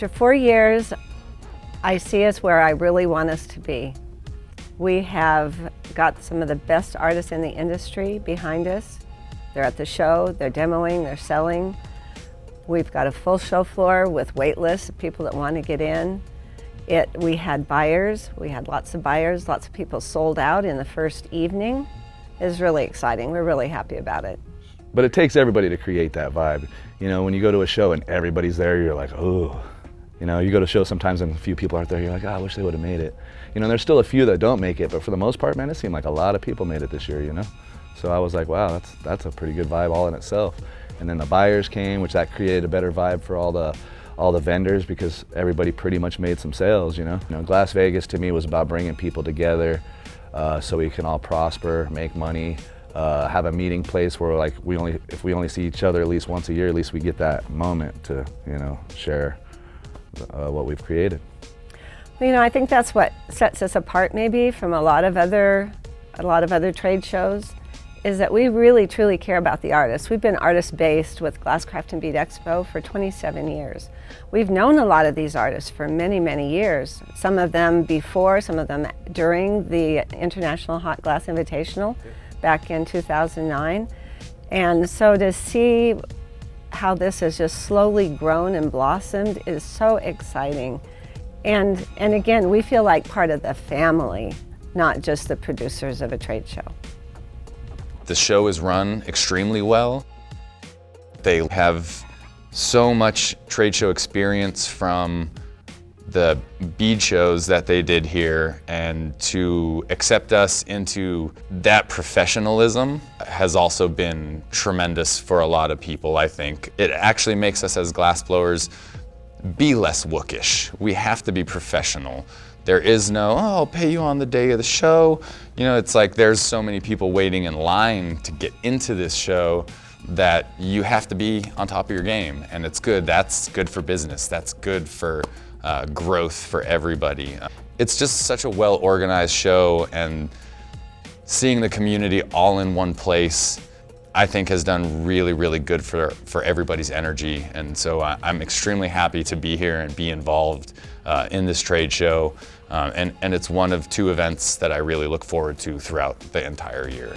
After 4 years, I see us where I really want us to be. We have got some of the best artists in the industry behind us. They're at the show, they're demoing, they're selling. We've got a full show floor with wait lists of people that want to get in. We had buyers, we had lots of buyers, lots of people sold out in the first evening. It was really exciting, we're really happy about it. But it takes everybody to create that vibe. You know, when you go to a show and everybody's there, you're like, oh. You know, you go to shows sometimes and a few people aren't there, you're like, oh, I wish they would have made it. You know, there's still a few that don't make it, but for the most part, man, it seemed like a lot of people made it this year, you know? So I was like, wow, that's a pretty good vibe all in itself. And then the buyers came, which that created a better vibe for all the vendors because everybody pretty much made some sales, you know? Glass Vegas to me was about bringing people together so we can all prosper, make money, have a meeting place where like if we only see each other at least once a year, at least we get that moment to, you know, share what we've created. Well, you know, I think that's what sets us apart maybe from a lot of other trade shows, is that we really truly care about the artists. We've been artist-based with Glasscraft and Bead Expo for 27 years. We've known a lot of these artists for many, many years. Some of them before, some of them during the International Hot Glass Invitational back in 2009. And so to see how this has just slowly grown and blossomed is so exciting. And again, we feel like part of the family, not just the producers of a trade show. The show is run extremely well. They have so much trade show experience from the bead shows that they did here, and to accept us into that professionalism has also been tremendous for a lot of people, I think. It actually makes us as glassblowers be less wookish. We have to be professional. There is no, oh, I'll pay you on the day of the show. You know, it's like there's so many people waiting in line to get into this show that you have to be on top of your game, and it's good. That's good for business. That's good for growth for everybody. It's just such a well-organized show, and seeing the community all in one place, I think has done really, really good for everybody's energy. And so I'm extremely happy to be here and be involved in this trade show. And it's one of 2 events that I really look forward to throughout the entire year.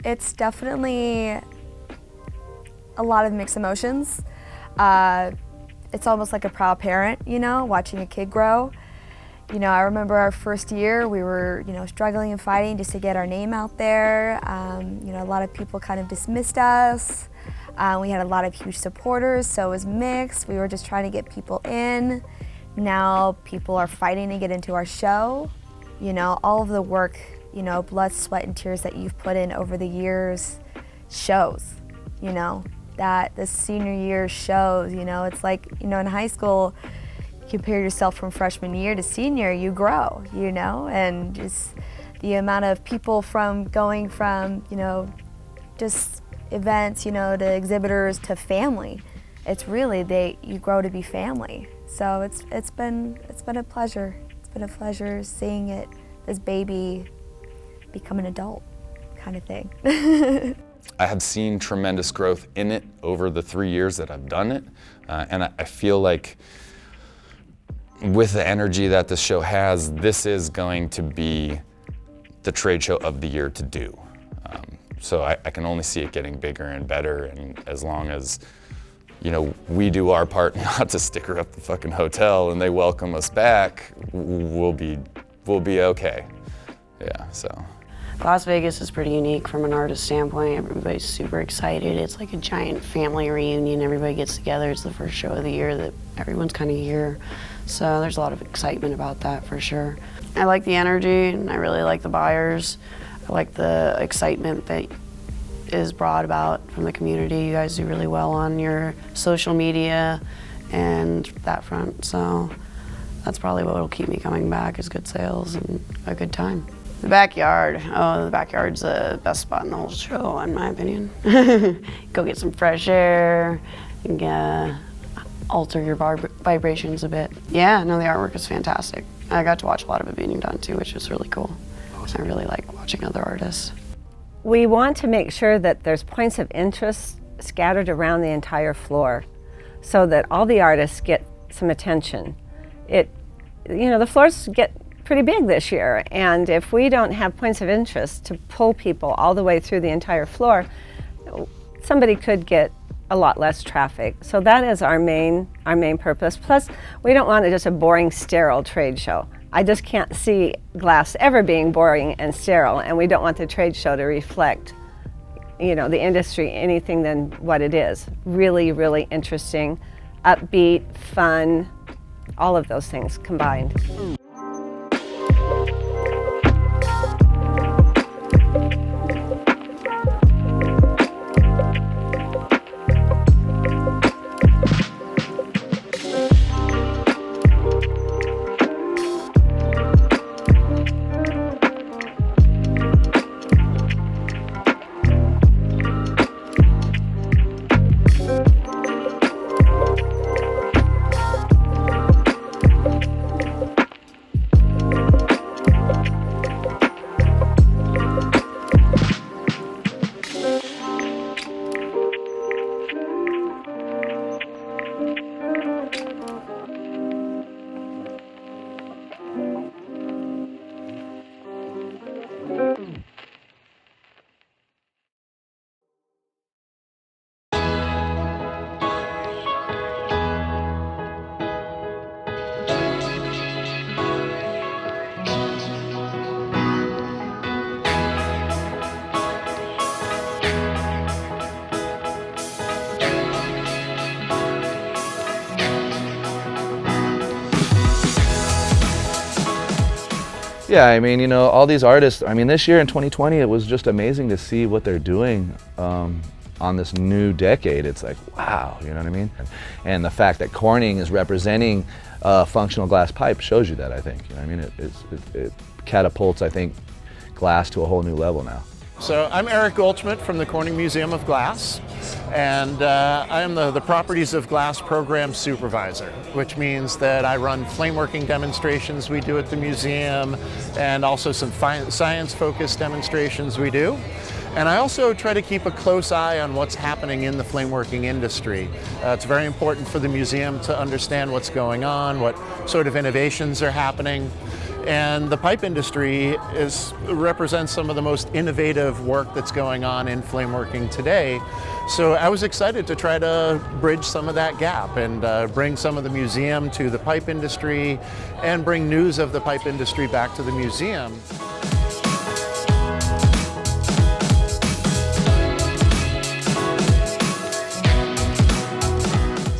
It's definitely a lot of mixed emotions. It's almost like a proud parent, you know, watching a kid grow. You know, I remember our first year, we were, you know, struggling and fighting just to get our name out there. You know, a lot of people kind of dismissed us. We had a lot of huge supporters, so it was mixed. We were just trying to get people in. Now people are fighting to get into our show. You know, all of the work, you know, blood, sweat, and tears that you've put in over the years shows, you know, that the senior year shows, you know. It's like, you know, in high school, you compare yourself from freshman year to senior, you grow, you know, and just the amount of people from going from, you know, just events, you know, to exhibitors to family. It's really, you grow to be family. So it's been a pleasure. It's been a pleasure seeing it, this baby become an adult kind of thing. I have seen tremendous growth in it over the 3 years that I've done it. And I feel like with the energy that this show has, this is going to be the trade show of the year to do. So I can only see it getting bigger and better, and as long as, you know, we do our part not to sticker up the fucking hotel and they welcome us back, we'll be okay. Yeah, so. Las Vegas is pretty unique from an artist standpoint. Everybody's super excited. It's like a giant family reunion. Everybody gets together. It's the first show of the year that everyone's kind of here. So there's a lot of excitement about that for sure. I like the energy and I really like the buyers. I like the excitement that is brought about from the community. You guys do really well on your social media and that front. So that's probably what will keep me coming back, is good sales and a good time. The backyard. Oh, the backyard's the best spot in the whole show, in my opinion. Go get some fresh air and alter your vibrations a bit. Yeah, no, the artwork is fantastic. I got to watch a lot of it being done too, which was really cool. I really like watching other artists. We want to make sure that there's points of interest scattered around the entire floor so that all the artists get some attention. The floors get pretty big this year, and if we don't have points of interest to pull people all the way through the entire floor, somebody could get a lot less traffic. So that is our main purpose. Plus, we don't want just a boring, sterile trade show. I just can't see glass ever being boring and sterile, and we don't want the trade show to reflect, the industry anything than what it is. Really, really interesting, upbeat, fun, all of those things combined. Yeah, I mean, all these artists, this year in 2020, it was just amazing to see what they're doing on this new decade. It's like, wow, you know what I mean? And the fact that Corning is representing functional glass pipe shows you that, I think. It catapults, I think, glass to a whole new level now. So I'm Eric Goldschmidt from the Corning Museum of Glass, and I am the Properties of Glass Program Supervisor, which means that I run flameworking demonstrations we do at the museum, and also some science-focused demonstrations we do. And I also try to keep a close eye on what's happening in the flameworking industry. It's very important for the museum to understand what's going on, what sort of innovations are happening. And the pipe industry represents some of the most innovative work that's going on in flameworking today. So I was excited to try to bridge some of that gap and bring some of the museum to the pipe industry and bring news of the pipe industry back to the museum.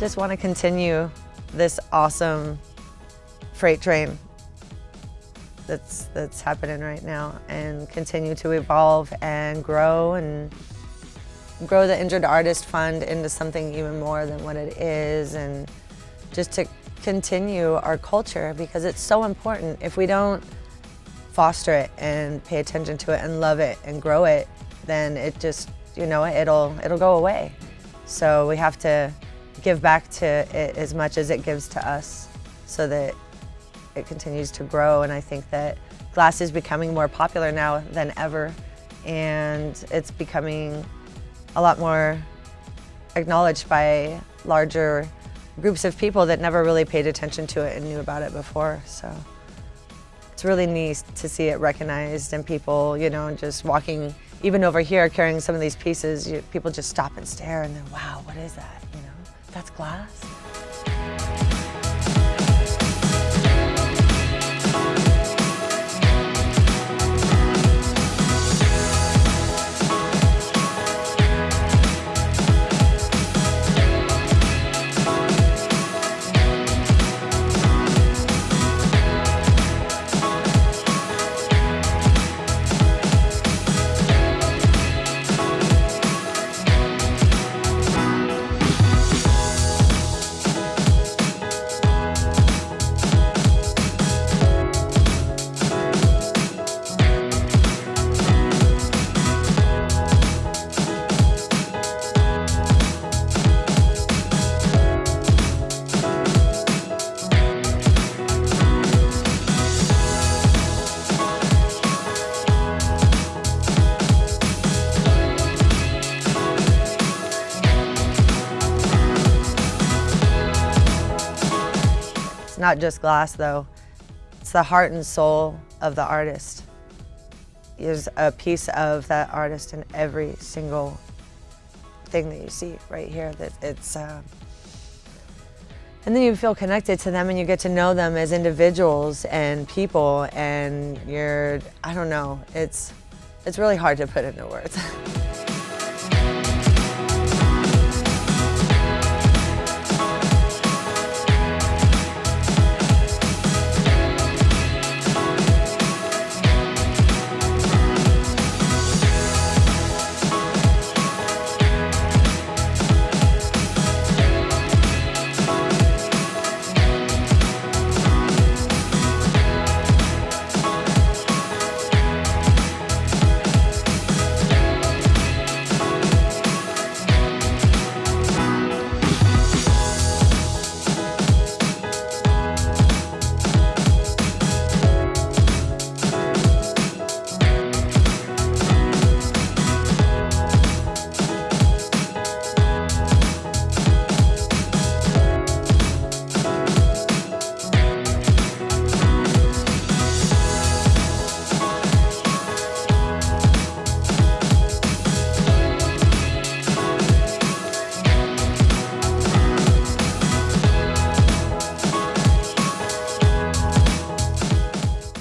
Just want to continue this awesome freight train that's happening right now, and continue to evolve and grow the Injured Artist Fund into something even more than what it is, and just to continue our culture, because it's so important. If we don't foster it and pay attention to it and love it and grow it, then it just, it'll go away. So we have to give back to it as much as it gives to us, so that it continues to grow. And I think that glass is becoming more popular now than ever, and it's becoming a lot more acknowledged by larger groups of people that never really paid attention to it and knew about it before. So it's really neat to see it recognized, and people, just walking, even over here carrying some of these pieces, people just stop and stare and they're, wow, what is that? That's glass. not just glass though. It's the heart and soul of the artist. There's a piece of that artist in every single thing that you see right here. And then you feel connected to them and you get to know them as individuals and people, and I don't know, it's really hard to put into words.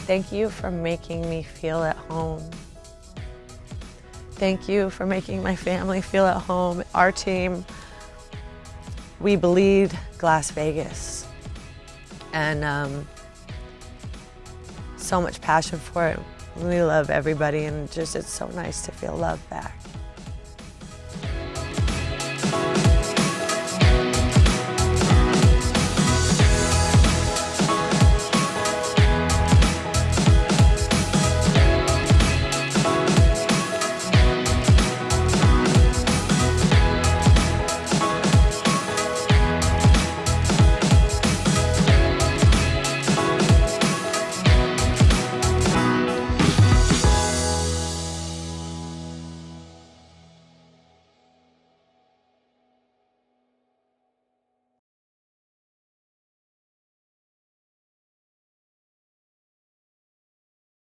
Thank you for making me feel at home. Thank you for making my family feel at home. Our team, we bleed Glass Vegas. And so much passion for it. We love everybody, and it's so nice to feel love back.